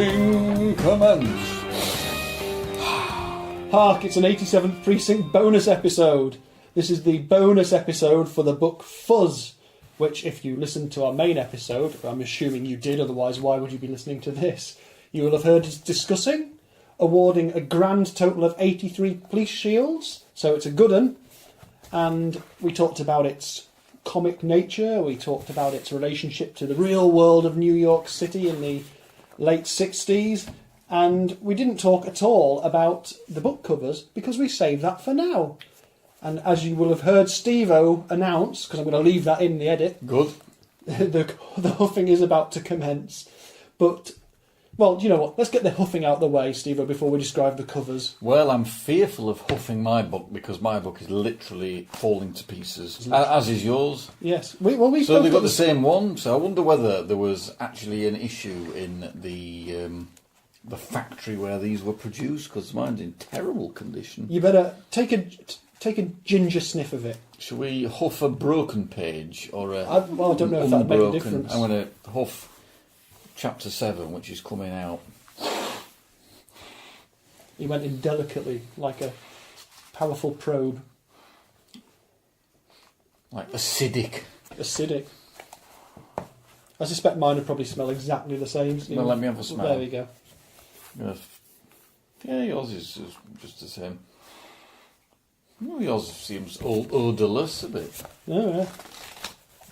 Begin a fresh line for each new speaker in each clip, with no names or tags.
Recording commence. Hark, it's an 87th Precinct bonus episode. This is the bonus episode for the book Fuzz, which, if you listened to our main episode, I'm assuming you did, otherwise why would you be listening to this? You will have heard us discussing awarding a grand total of 83 police shields, so it's a good one. And we talked about its comic nature, we talked about its relationship to the real world of New York City in the late 60s, and we didn't talk at all about the book covers because we saved that for now. And as you will have heard Steve-O announce, because I'm going to leave that in the edit,
good,
the huffing is about to commence. But, well, you know what, let's get the huffing out of the way, Steve-O, before we describe the covers.
Well, I'm fearful of huffing my book because my book is literally falling to pieces, as is yours.
Yes.
So they've got the same one, so I wonder whether there was actually an issue in the factory where these were produced, because mine's in terrible condition.
You better take a ginger sniff of it.
Shall we huff a broken page or a
I don't know if that'd make a difference.
I'm going to huff Chapter 7, which is coming out.
He went in delicately, like a powerful probe.
Like acidic.
Acidic. I suspect mine would probably smell exactly the same.
Well, let me have a smell.
There we go.
Yeah, yours is just the same. Well, yours seems odourless a bit.
Oh, yeah.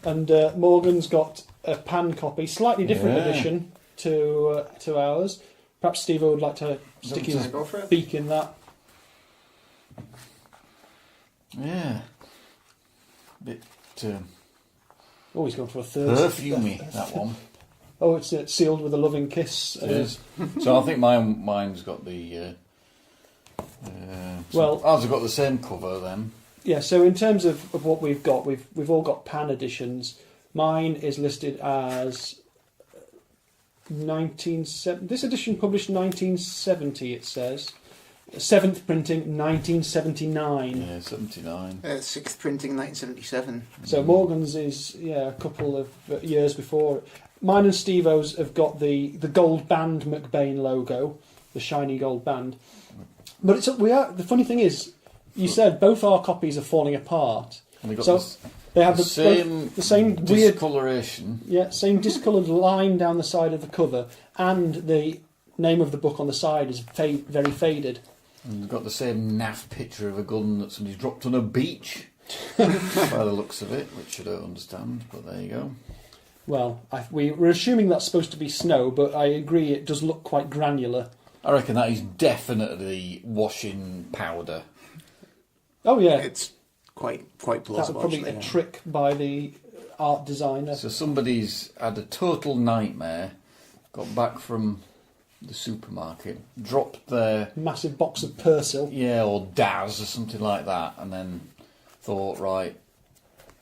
And Morgan's got a pan copy, slightly different edition to ours. Perhaps Steve would like to stick his beak in that.
Yeah. Bit
Oh, he's gone for a third.
perfumey, that one.
Oh, it's sealed with a loving kiss.
It is. So I think mine's got the...
well,
ours have got the same cover then.
Yeah, so in terms of what we've got, we've all got pan editions. Mine is listed as 1970. This edition published 1970, it says. 7th printing, 1979.
Yeah, 79.
6th printing, 1977.
So Morgan's is, a couple of years before. Mine and Steve-O's have got the gold band McBain logo, the shiny gold band. But the funny thing is, you said both our copies are falling apart.
And they got
they have the same weird
discoloration.
Yeah, same discoloured line down the side of the cover, and the name of the book on the side is very faded.
And they've got the same naff picture of a gun that somebody's dropped on a beach, by the looks of it, which I don't understand, but there you go.
Well, we're assuming that's supposed to be snow, but I agree it does look quite granular.
I reckon that is definitely washing powder.
Oh yeah,
it's quite plausible.
That's probably a trick by the art designer.
So somebody's had a total nightmare, got back from the supermarket, dropped their
massive box of Persil,
or Daz or something like that, and then thought, right,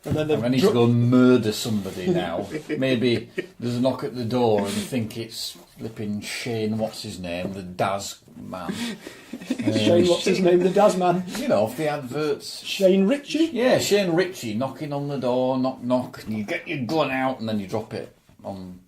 and then
I need to go murder somebody now. Maybe there's a knock at the door and you think it's flipping Shane, what's his name, the Daz man.
Shane, what's his name, the Daz man?
You know, off the adverts.
Shane Ritchie?
Yeah, Shane Ritchie knocking on the door, knock, knock, and you get your gun out and then you drop it on,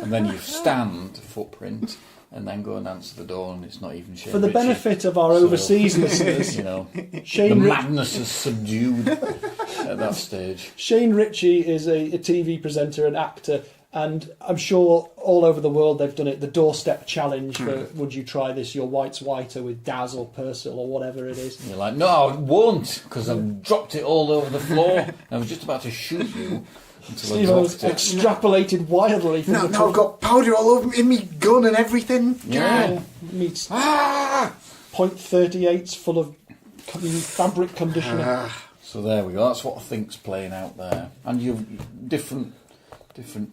and then you stand, footprint, and then go and answer the door, and it's not even Shane
For the
Ritchie.
benefit of our overseas listeners,
you know,
Shane
the madness is subdued at that stage.
Shane Ritchie is a TV presenter and actor, and I'm sure all over the world they've done it. The doorstep challenge for would you try this? Your white's whiter with Daz or Persil or whatever it is.
And you're like, no, I won't, because I've dropped it all over the floor. And I was just about to shoot you.
Steve was extrapolated wildly from
Now I've got powder all over in me gun and everything.
Yeah.
Meets .38s full of fabric conditioner.
So there we go. That's what I think's playing out there. And you've different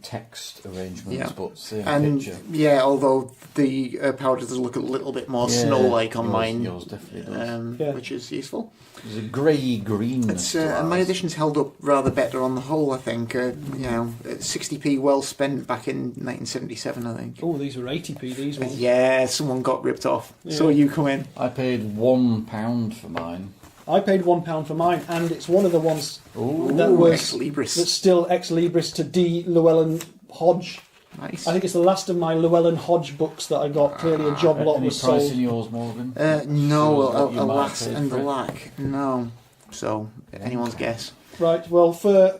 text arrangements, but same picture.
Yeah, although the powder does look a little bit more snow-like on mine.
Yours definitely does.
Which is useful.
There's a grey green.
And my edition's held up rather better on the whole, I think. 60p well spent back in 1977, I think.
Oh, these were 80p, these ones.
Yeah, someone got ripped off. Yeah. Saw you come in.
I paid £1 for mine.
I paid £1 for mine, and it's one of the ones
that was
that's still ex libris to D. Llewellyn Hodge,
Nice.
I think it's the last of my Llewellyn Hodge books that I got. Clearly a job lot
Any
was
price
sold.
in yours, Morgan?
No,
What you might have
alas
paid
and
for it?
alack, no. So, anyone's guess.
Right, well, for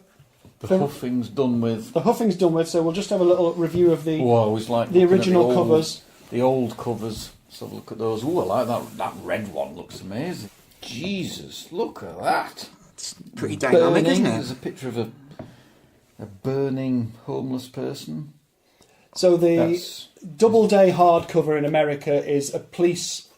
The Huffing's done with.
the Huffing's done with, so we'll just have a little review of the
Oh, I always like
the
looking at
original
old-
covers.
The old covers. Let's have a look at those. Oh, I like that. That red one looks amazing. Jesus, look at that.
It's pretty dynamic,
Burning.
isn't
There's
it?
a picture of a burning homeless person.
So the
That's
Doubleday hardcover in America is a police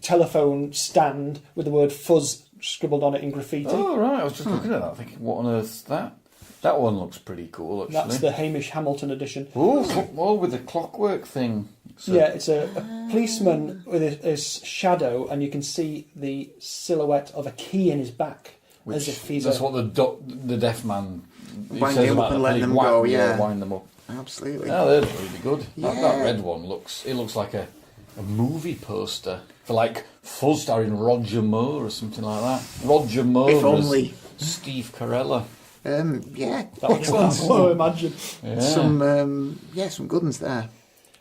telephone stand with the word Fuzz scribbled on it in graffiti.
oh right. I was just looking at that, thinking, what on earth's that? That one looks pretty cool, actually.
That's the Hamish Hamilton edition.
Oh, with the clockwork thing. So,
Yeah, it's a policeman with his shadow, and you can see the silhouette of a key in his back, as if he's
that's what the deaf man he
Wind
says
them up
about
and
the
let
police.
them go, yeah.
Wind them up.
Absolutely.
Oh, they're really good. That
Yeah.
red one looks like a movie poster for like Fuzz starring Roger Moore or something like that. Roger Moore
If only.
as Steve Carella.
Yeah,
that would
excellent.
so imagine.
Yeah.
Some good ones there.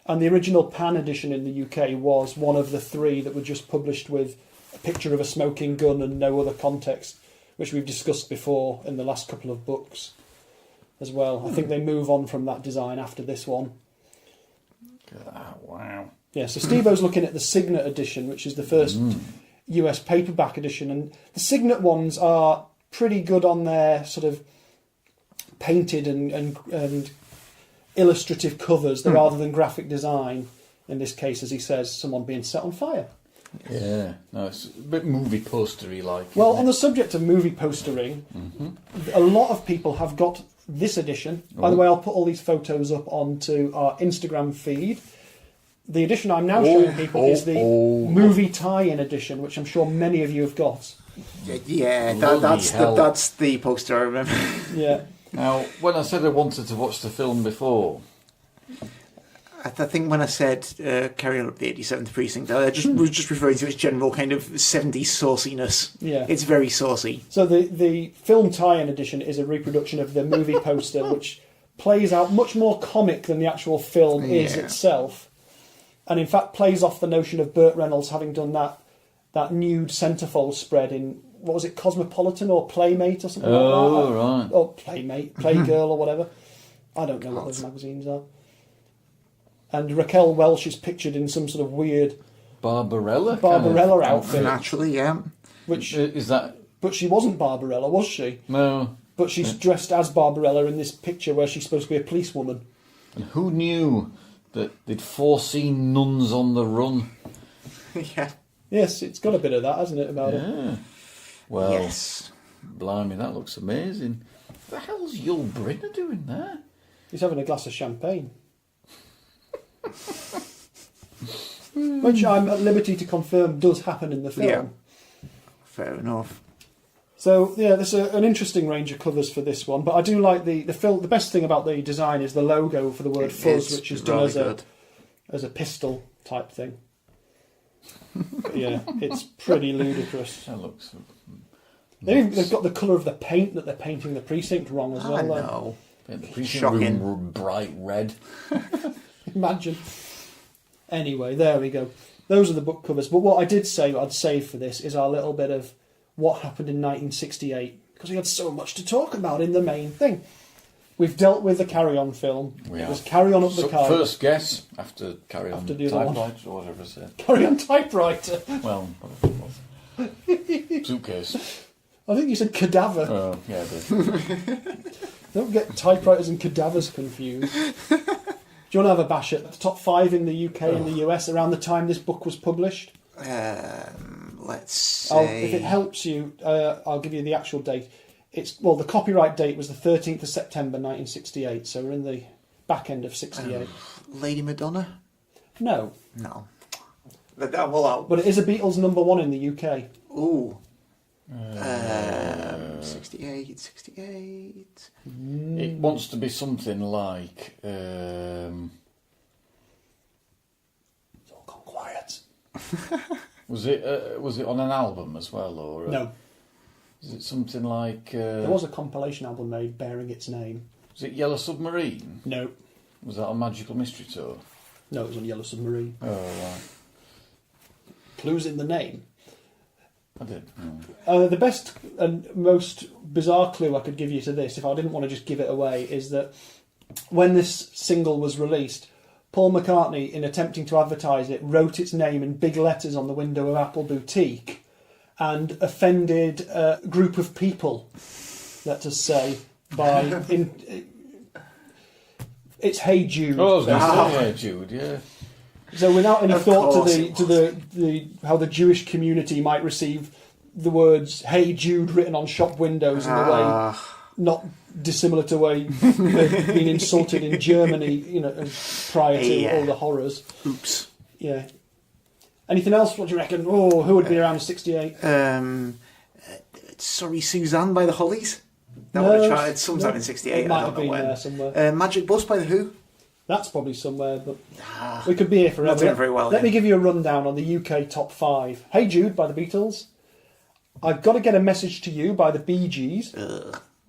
And the original Pan edition in the UK was one of the three that were just published with a picture of a smoking gun and no other context, which we've discussed before in the last couple of books as well. I think they move on from that design after this one.
Wow.
Yeah, so Steve-O's looking at the Signet edition, which is the first US paperback edition, and the Signet ones are pretty good on their sort of painted and illustrative covers, rather than graphic design. In this case, as he says, someone being set on fire.
Yeah. No, it's a bit movie postery like.
Well,
isn't
on
it?
the subject of movie postering, a lot of people have got this edition. By the way, I'll put all these photos up onto our Instagram feed. The edition I'm now showing people is the movie tie-in edition, which I'm sure many of you have got.
Yeah,
Bloody hell.
that's the poster I remember.
Yeah.
Now, when I said I wanted to watch the film before,
I think when I said carry on up the 87th precinct, I was just referring to its general kind of 70s sauciness.
Yeah.
It's very saucy.
So the film tie-in edition is a reproduction of the movie poster, which plays out much more comic than the actual film is
Yeah.
itself. And in fact plays off the notion of Burt Reynolds having done that nude centerfold spread in, what was it, Cosmopolitan or Playmate or something like that?
oh right,
Or Playmate, Playgirl or whatever. I don't know what those magazines are. And Raquel Welch is pictured in some sort of weird
Barbarella
outfit.
Naturally, yeah.
Which,
Is that
but she wasn't Barbarella, was she?
no?
But she's dressed as Barbarella in this picture where she's supposed to be a policewoman.
And who knew that they'd foreseen nuns on the run?
Yeah.
Yes, it's got a bit of that, hasn't it, about it?
Yeah. Well,
Yes.
blimey, that looks amazing. What the hell's Yul Brynner doing there?
He's having a glass of champagne. Which I'm at liberty to confirm does happen in the film.
Yeah. Fair enough.
So, yeah, there's an interesting range of covers for this one, but I do like the film. The best thing about the design is the logo for the word Fuzz,
It's
which is done
really
as a pistol type thing. But yeah, it's pretty ludicrous.
That looks.
They've got the colour of the paint that they're painting the precinct wrong as well.
I
though.
know.
The precinct
Shocking.
room bright red.
Imagine. Anyway, there we go. Those are the book covers. But what I did say I'd save for this is our little bit of what happened in 1968, because we had so much to talk about in the main thing. We've dealt with the Carry On film.
We
It
have.
was Carry On Up the Kite.
First guess after Carry On
After the other one.
Typewriter or whatever I said.
Carry On Typewriter.
Well, whatever it was. Suitcase.
I think you said cadaver.
Oh, yeah, I did.
Don't get typewriters and cadavers confused. Do you want to have a bash at the top 5 in the UK and the US around the time this book was published?
Let's say...
If it helps you, I'll give you the actual date. The copyright date was the 13th of September 1968, so we're in the back end of 68.
Lady Madonna?
No,
No. Well,
but it is a Beatles number 1 in the UK.
ooh. 68.
It wants to be something like.
It's all gone quiet.
Was it on an album as well, or
No,
is it something like?
there was a compilation album made bearing its name.
Was it Yellow Submarine?
No,
Was that on Magical Mystery Tour?
No, it was on Yellow Submarine.
Oh, right.
Clues in the name.
I did.
The best and most bizarre clue I could give you to this, if I didn't want to just give it away, is that when this single was released, Paul McCartney, in attempting to advertise it, wrote its name in big letters on the window of Apple Boutique and offended a group of people, let us say, by... it's Hey Jude.
Oh, I was going to say Hey Jude, yeah.
So without any
Of
thought
course
to the how the Jewish community might receive the words "Hey Jude" written on shop windows in a way not dissimilar to the way they've been insulted in Germany, prior to all the horrors.
Oops.
Yeah. Anything else? What do you reckon? Oh, who would be around '68?
Sorry, Suzanne by the Hollies. That would have tried sometime in '68.
Might
I
have
don't know
been
when.
there somewhere.
Magic Bus by the Who.
That's probably somewhere, but we could be here forever.
Not doing very well.
Let me give you a rundown on the UK top 5. Hey Jude by the Beatles. I've Got to Get a Message to You by the Bee Gees.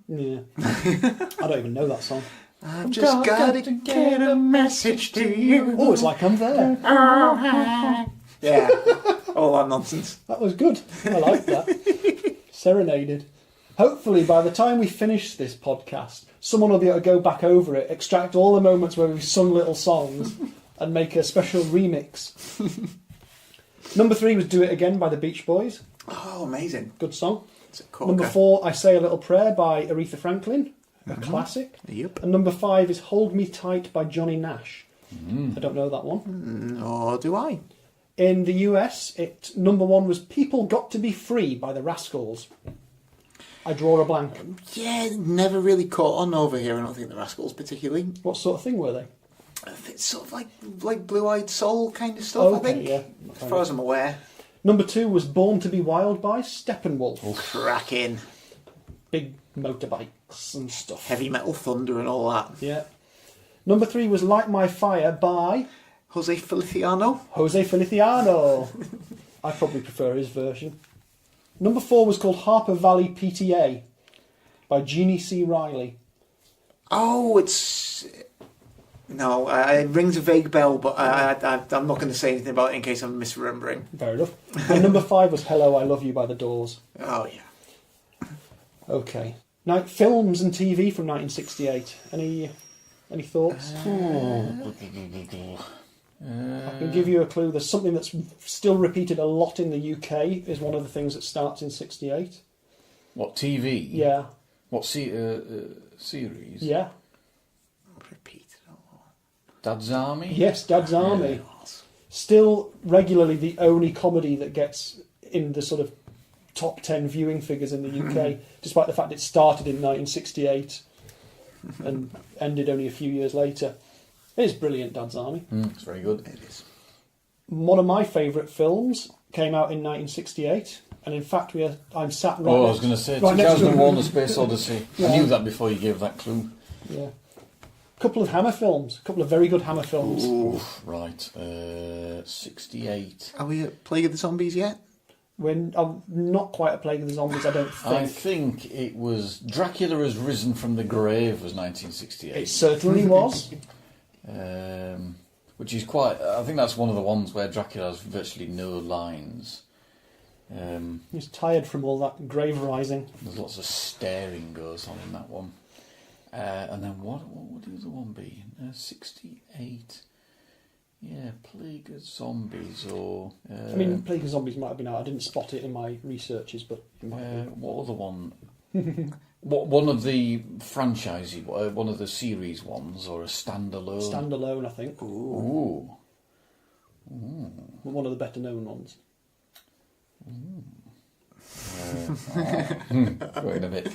Yeah. I don't even know that song.
I've just got to get a message to you.
Oh, it's like I'm there.
Yeah. All that nonsense.
That was good. I like that. Serenaded. Hopefully, by the time we finish this podcast, someone will be able to go back over it, extract all the moments where we've sung little songs, and make a special remix. Number 3 was Do It Again by the Beach Boys.
Oh, amazing.
Good song.
It's a corker.
Number 4, I Say a Little Prayer by Aretha Franklin. A classic.
Yep.
And number 5 is Hold Me Tight by Johnny Nash. I don't know that one.
Or do I?
In the US, number 1 was People Got to Be Free by the Rascals. I draw a blank.
Yeah, never really caught on over here. I don't think the Rascals particularly.
What sort of thing were they?
It's sort of like Blue-Eyed Soul kind of stuff, I
Okay,
think.
yeah.
As far as I'm aware.
Number 2 was Born to Be Wild by Steppenwolf.
Cracking.
Big motorbikes and stuff.
Heavy metal thunder and all that.
Yeah. Number 3 was Light My Fire by
Jose Feliciano.
Jose Feliciano. I probably prefer his version. Number 4 was called Harper Valley PTA by Jeannie C. Riley.
Oh, it's... No, it rings a vague bell, but I'm not going to say anything about it in case I'm misremembering. Fair
enough. And number 5 was Hello, I Love You by The Doors.
Oh, yeah.
Okay. Now, films and TV from 1968. Any thoughts? I can give you a clue. There's something that's still repeated a lot in the UK, is one of the things that starts in 68.
What, TV?
Yeah.
What series?
Yeah.
Repeat.
Dad's Army?
Yes, Dad's Army. Still regularly the only comedy that gets in the sort of top 10 viewing figures in the UK, despite the fact it started in 1968 and ended only a few years later. It is brilliant, Dad's Army.
It's very good.
It is.
One of my favourite films came out in 1968, and in fact I'm sat right
I
next,
was going to say
right next to
2001: A Space Odyssey.
Yeah.
I knew that before you gave that clue.
Yeah. Couple of Hammer films, a couple of very good Hammer films.
Ooh, right. 68.
Are we at Plague of the Zombies yet?
When I'm not quite a Plague of the Zombies, I don't think.
I think it was Dracula Has Risen from the Grave was 1968.
It certainly was.
Which is quite... I think that's one of the ones where Dracula has virtually no lines.
He's tired from all that grave rising.
There's lots of staring goes on in that one. And then what would the other one be? 68. Yeah, Plague of Zombies or...
I mean, Plague of Zombies might have been out. I didn't spot it in my researches, but...
what other one? One of the franchisey, one of the series ones, or a standalone?
Standalone, I think.
Ooh.
One of the better known ones.
Going a bit...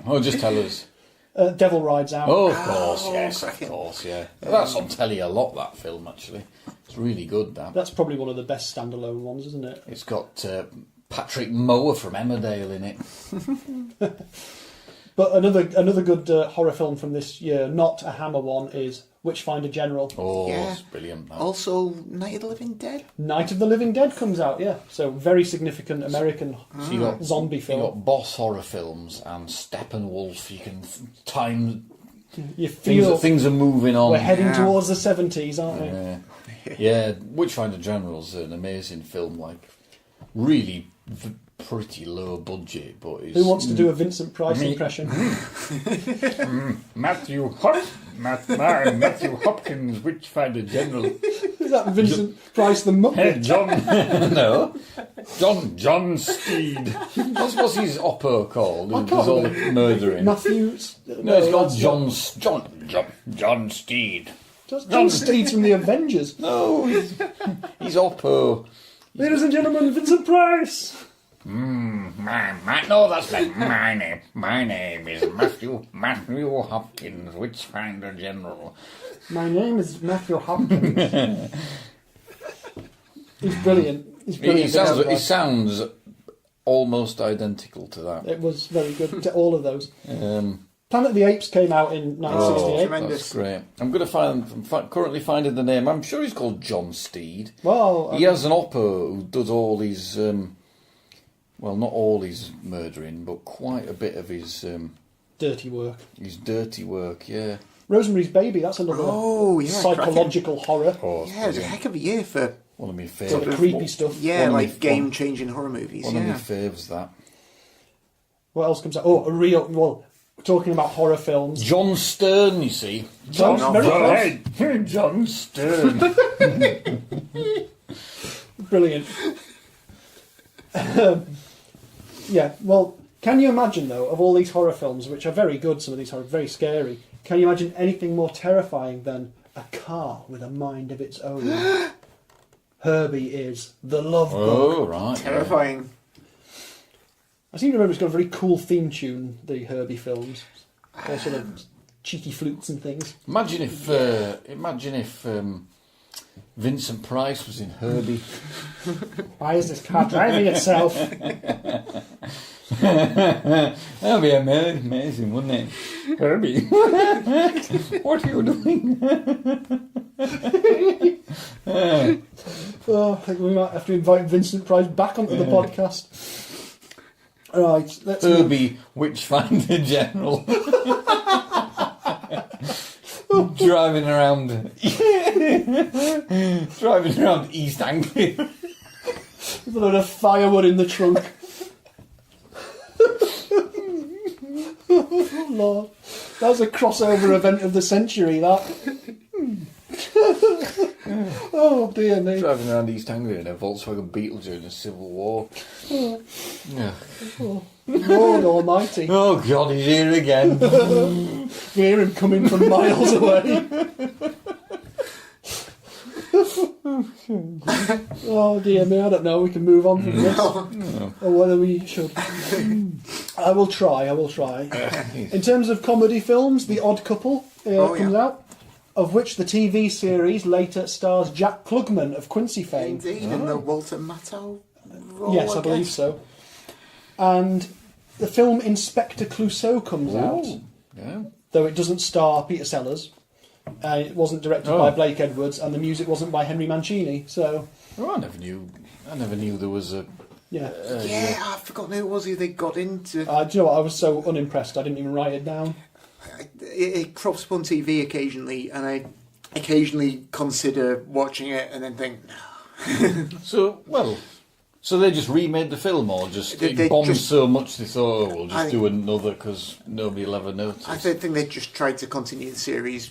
Oh, just tell us.
Devil Rides Out.
Oh, of course, yes, of course, yeah. That's on telly a lot, that film, actually. It's really good, that.
That's probably one of the best standalone ones, isn't it?
It's got Patrick Moore from Emmerdale in it.
But another good horror film from this year, not a Hammer one, is Witchfinder General.
Oh,
Yeah.
it's brilliant. That.
Also, Night of the Living Dead.
Night of the Living Dead comes out, yeah. So very significant American
So you got
zombie film.
You got boss horror films and Steppenwolf. You can time
You feel
things are moving on.
we're heading towards the 70s, aren't we?
Yeah, yeah. Witchfinder General's an amazing film. Like really pretty low budget, but it's,
Who wants to do a Vincent Price impression?
Matthew Hopkins, Witchfinder General.
Is that Vincent Price the Muppet?
John, no, John Steed. What's his opera called? Who does all the murdering?
Matthews?
No, it's called
that's
John Steed.
John Steed from the Avengers.
No, he's opera.
Ladies and gentlemen, Vincent Price.
No, that's like my name. My name is Matthew Hopkins, Witchfinder General.
My name is Matthew Hopkins. He's brilliant. He's brilliant.
He sounds almost identical to that.
It was very good to all of those. Planet of the Apes came out in 1968.
tremendous.
That's great. I'm currently finding the name. I'm sure he's called John Steed.
Well,
He has an opera who does all his, well, not all his murdering, but quite a bit of his
dirty work.
dirty work. Yeah.
Rosemary's Baby. That's another psychological horror.
Oh,
Yeah, it was a heck of a year for
one of my
Sort
favourites.
of creepy stuff.
like game-changing horror movies.
One of my faves, that.
What else comes out? Oh, a real. Well, talking about horror films.
John Stern, you see.
John, very close.
John Stern.
Brilliant. Yeah, well, can you imagine, though, of all these horror films, which are very good, some of these are very scary, can you imagine anything more terrifying than a car with a mind of its own? Herbie is the love bug.
Oh, right.
Terrifying.
I seem to remember it's got a very cool theme tune, the Herbie films. All sort of cheeky flutes and things.
Imagine if Vincent Price was in Herbie.
Why is this car driving itself?
That'd be amazing, wouldn't it? Herbie, what are you doing?
Oh, I think we might have to invite Vincent Price back onto the podcast. Right, let's
Herbie, Witchfinder General. driving around East Anglia.
with a load of firewood in the trunk. Oh, Lord. That was a crossover event of the century, that. Oh, dear me.
Driving around East Anglia in a Volkswagen Beetle during the Civil War.
Oh.
Yeah.
Oh, Lord almighty.
Oh, God, he's here again.
You hear him coming from miles away. Oh, dear me, I don't know. We can move on from this.
No.
Or whether we should. I will try. In terms of comedy films, The Odd Couple comes out, of which the TV series later stars Jack Klugman of Quincy fame.
Indeed, in the Walter Matthau role,
Yes, I believe so. And the film Inspector Clouseau comes out,
Yeah.
though it doesn't star Peter Sellers. It wasn't directed by Blake Edwards, and the music wasn't by Henry Mancini. So,
Oh, I never knew there was a.
yeah.
I've forgotten who it was who they got into.
Do you know what? I was so unimpressed, I didn't even write it down.
It crops up on TV occasionally, and I occasionally consider watching it and then think,
So they just remade the film, or just
They
it bombed
just-
so much they thought, we'll just do another because nobody will ever notice.
I don't think they just tried to continue the series.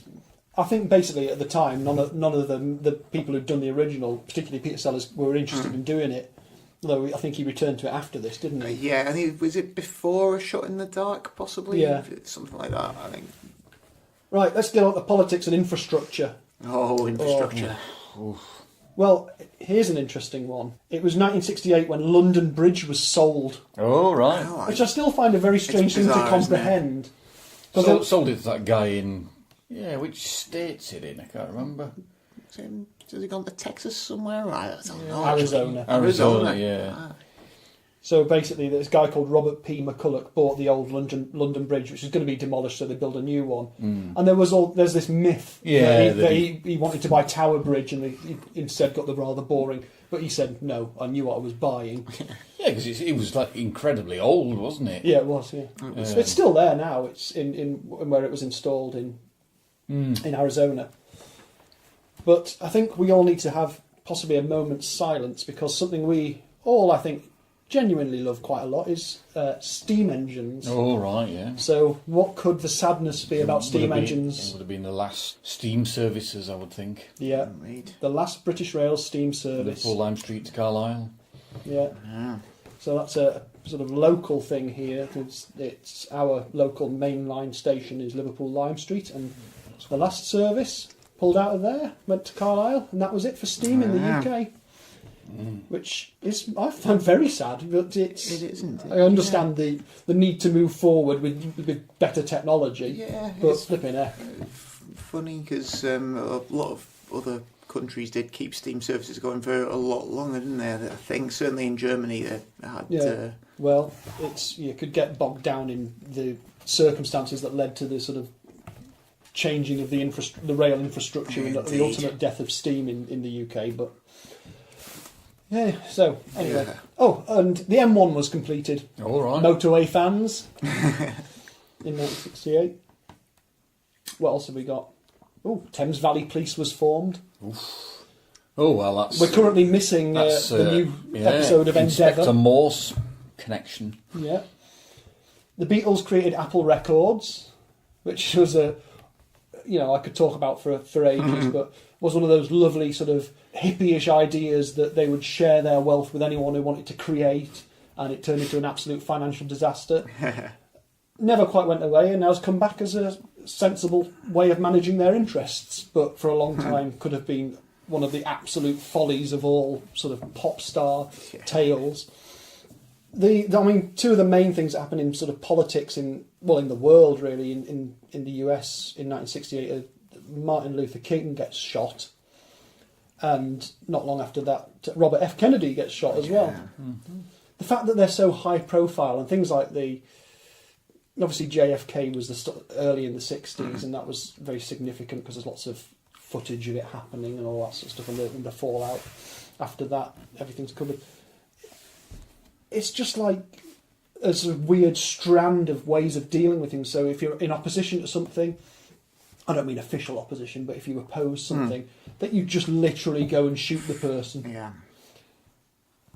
I think basically at the time, none of the people who'd done the original, particularly Peter Sellers, were interested in doing it. Although I think he returned to it after this, didn't he?
Yeah, and was it before A Shot in the Dark, possibly?
Yeah.
Something like that, I think.
Right, let's get on to politics and infrastructure.
Oh, infrastructure.
Well, here's an interesting one. It was 1968 when London Bridge was sold,
Oh, right.
which I still find a very strange thing to
bizarre, isn't it?
comprehend.
So, sold it to that guy in. Yeah, which state's it in? I can't remember.
Has he gone to Texas somewhere? I don't know.
Arizona.
Arizona, yeah.
So basically, this guy called Robert P. McCulloch bought the old London Bridge, which is going to be demolished, so they build a new one. And there's this myth that he wanted to buy Tower Bridge, and he instead got the rather boring. But he said, "No, I knew what I was buying."
Yeah, because it was like incredibly old, wasn't it?
Yeah, it was. Yeah, it's still there now. It's in where it was installed in Arizona. But I think we all need to have possibly a moment's silence, because something we all, I think, genuinely love quite a lot is steam engines.
Oh, right, yeah.
So what could the sadness be about steam engines?
It would have been the last steam services, I would think.
Yeah, the last British Rail steam service.
Liverpool Lime Street to Carlisle.
Yeah. So that's a sort of local thing here. It's our local mainline station is Liverpool Lime Street, and the last service pulled out of there, went to Carlisle, and that was it for steam in the UK. Which is, I find, very sad, but it isn't. I understand the need to move forward with better technology.
Yeah,
but flipping heck.
Funny because a lot of other countries did keep steam services going for a lot longer, didn't they? I think certainly in Germany they had.
Yeah. Well, you could get bogged down in the circumstances that led to the sort of changing of the rail infrastructure and the ultimate death of steam in the UK, but. Yeah, so, anyway. Yeah. Oh, and the M1 was completed.
All right.
Motorway fans. In 1968. What else have we got? Oh, Thames Valley Police was formed.
Oof. Oh, well, that's...
We're currently missing the new episode of Endeavour.
Inspector Morse connection.
Yeah. The Beatles created Apple Records, which was I could talk about for ages, but was one of those lovely sort of hippie-ish ideas that they would share their wealth with anyone who wanted to create, and it turned into an absolute financial disaster. Never quite went away, and now has come back as a sensible way of managing their interests, but for a long time could have been one of the absolute follies of all sort of pop star tales. Two of the main things that happened in sort of politics in the world really in the US in 1968, Martin Luther King gets shot, and not long after that Robert F. Kennedy gets shot as well. Mm-hmm. The fact that they're so high profile, and things like obviously JFK was early in the 60s, and that was very significant because there's lots of footage of it happening and all that sort of stuff, and the fallout after that, everything's covered. It's just like a sort of weird strand of ways of dealing with things. So if you're in opposition to something, I don't mean official opposition, but if you oppose something, that you just literally go and shoot the person. Yeah.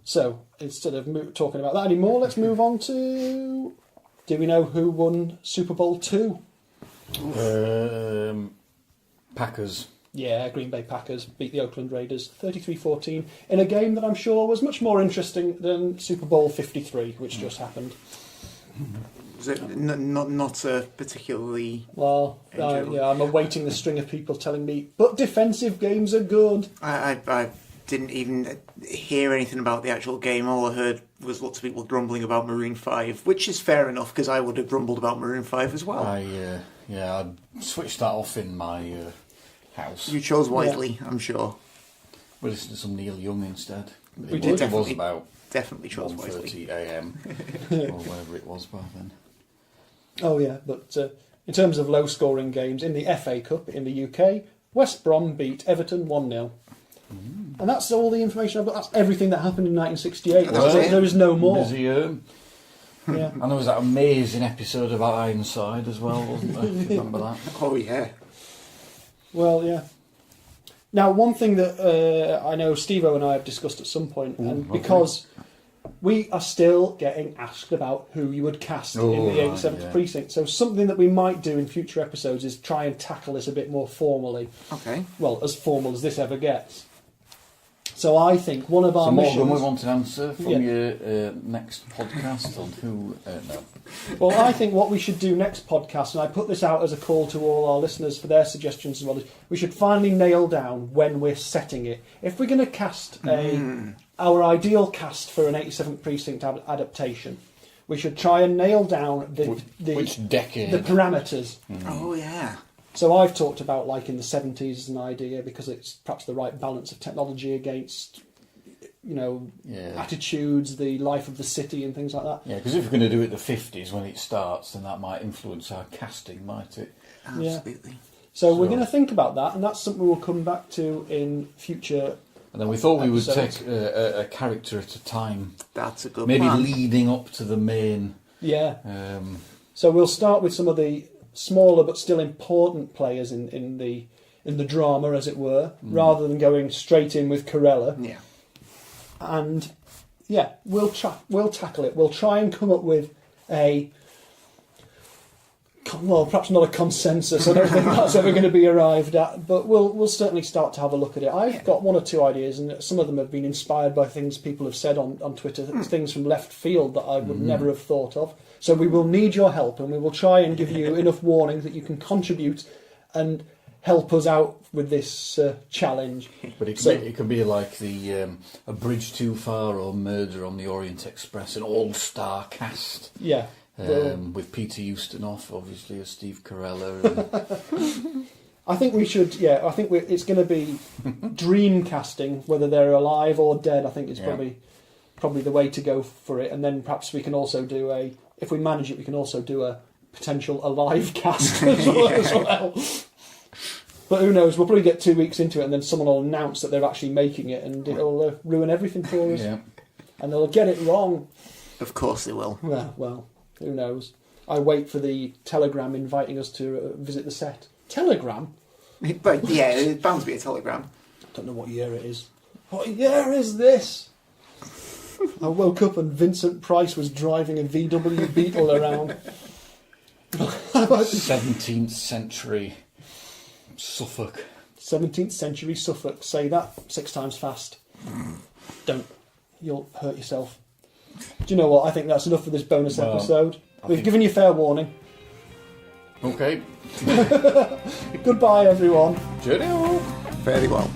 So instead of talking about that anymore, let's move on to... Do we know who won Super Bowl 2?
Packers.
Yeah, Green Bay Packers beat the Oakland Raiders 33-14 in a game that I'm sure was much more interesting than Super Bowl 53, which just happened.
Was it not a particularly...
Well, I'm awaiting the string of people telling me, but defensive games are good.
I didn't even hear anything about the actual game. All I heard was lots of people grumbling about Maroon 5, which is fair enough, because I would have grumbled about Maroon 5 as well.
I switched that off in my house.
You chose wisely, I'm sure.
We listened to some Neil Young instead.
It
was about
definitely chose wisely.
1:30 a.m. or whatever it was by then.
Oh yeah, but in terms of low-scoring games, in the FA Cup in the UK, West Brom beat Everton 1-0. And that's all the information I've got. That's everything that happened in 1968. There is no more.
Busy, yeah. And there was that amazing episode about Ironside as well, wasn't there? Remember that?
Oh, yeah.
Well, yeah. Now, one thing that I know Steve-O and I have discussed at some point, because we are still getting asked about who you would cast in the 87th Precinct. So something that we might do in future episodes is try and tackle this a bit more formally.
Okay.
Well, as formal as this ever gets. So I think one of our missions...
Morgan, we want an answer from your next podcast on who... no.
Well, I think what we should do next podcast, and I put this out as a call to all our listeners for their suggestions as well, is we should finally nail down when we're setting it. If we're going to cast our ideal cast for an 87th Precinct adaptation, we should try and nail down
which decade?
The parameters.
Oh, yeah.
So I've talked about in the 70s as an idea, because it's perhaps the right balance of technology against attitudes, the life of the city and things like that.
Yeah, because if we're going to do it the 50s when it starts, then that might influence our casting, might it?
Absolutely.
Yeah. So we're going to think about that, and that's something we'll come back to in future.
And then we thought we would
episodes.
take a character at a time.
That's a good
Maybe
plan.
leading up to the main.
Yeah.
Um,
So we'll start with some of the smaller but still important players in the drama, as it were, rather than going straight in with Corella.
Yeah.
And yeah, we'll tackle it. We'll try and come up with perhaps not a consensus. I don't think that's ever going to be arrived at, but we'll certainly start to have a look at it. I've got one or two ideas, and some of them have been inspired by things people have said on Twitter, things from left field that I would never have thought of. So we will need your help, and we will try and give you enough warning that you can contribute and help us out with this challenge.
But it could be like the A Bridge Too Far or Murder on the Orient Express, an all-star cast.
Yeah.
With Peter Ustinov, obviously, as Steve Carella.
I think we should. Yeah, I think it's going to be dream casting, whether they're alive or dead. I think is probably the way to go for it. And then perhaps we can also do if we manage it, we can also do a potential alive cast as well. But who knows? We'll probably get 2 weeks into it, and then someone will announce that they're actually making it, and it'll ruin everything for us.
Yeah.
And they'll get it wrong.
Of course they will.
Well, who knows? I wait for the telegram inviting us to visit the set. Telegram?
But yeah, it's bound to be a telegram.
I don't know what year it is. What year is this? I woke up and Vincent Price was driving a VW Beetle around.
17th century Suffolk.
17th century Suffolk. Say that 6 times fast. Don't. You'll hurt yourself. Do you know what? I think that's enough for this bonus episode. We've given you fair warning.
Okay.
Goodbye, everyone.
Cheerio.
Very well.